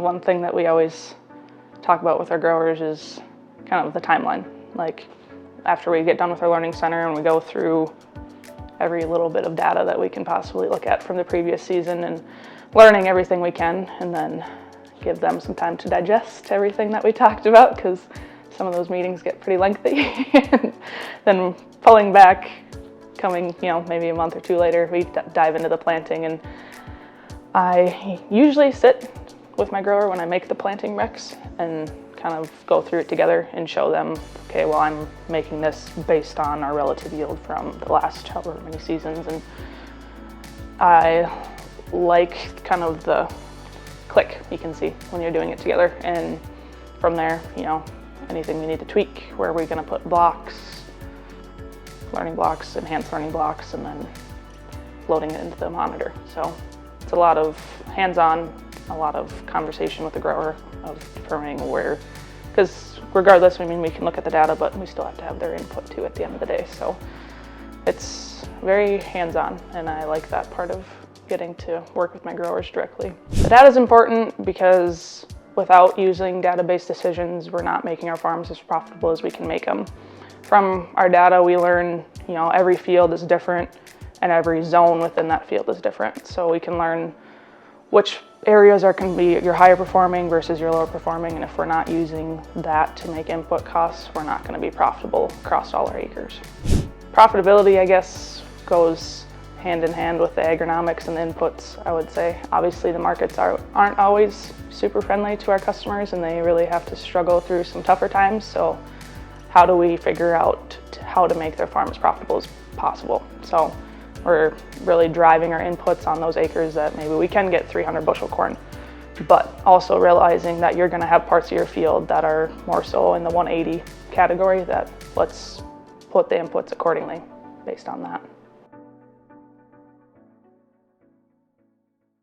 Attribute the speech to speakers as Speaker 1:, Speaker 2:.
Speaker 1: One thing that we always talk about with our growers is kind of the timeline. Like after we get done with our learning center and we go through every little bit of data that we can possibly look at from the previous season and learning everything we can, and then give them some time to digest everything that we talked about, because some of those meetings get pretty lengthy. And then pulling back, coming, maybe a month or two later, we dive into the planting. And I usually sit with my grower when I make the planting recs and kind of go through it together and show them, okay, well, I'm making this based on our relative yield from the last however many seasons. And I like kind of the click you can see when you're doing it together. And from there, anything we need to tweak, where are we going to put blocks, learning blocks, enhanced learning blocks, and then loading it into the monitor. So it's a lot of hands-on, a lot of conversation with the grower of determining where, because regardless, we can look at the data, but we still have to have their input too at the end of the day. So it's very hands-on, and I like that part of getting to work with my growers directly. The data is important because without using data-based decisions, we're not making our farms as profitable as we can make them. From our data, we learn, every field is different and every zone within that field is different. So we can learn which areas can be your higher performing versus your lower performing. And if we're not using that to make input costs, we're not going to be profitable across all our acres. Profitability, I guess, goes hand in hand with the agronomics and the inputs, I would say. Obviously, the markets aren't always super friendly to our customers, and they really have to struggle through some tougher times. So how do we figure out how to make their farm as profitable as possible? So we're really driving our inputs on those acres that maybe we can get 300 bushel corn, but also realizing that you're gonna have parts of your field that are more so in the 180 category, that let's put the inputs accordingly based on that.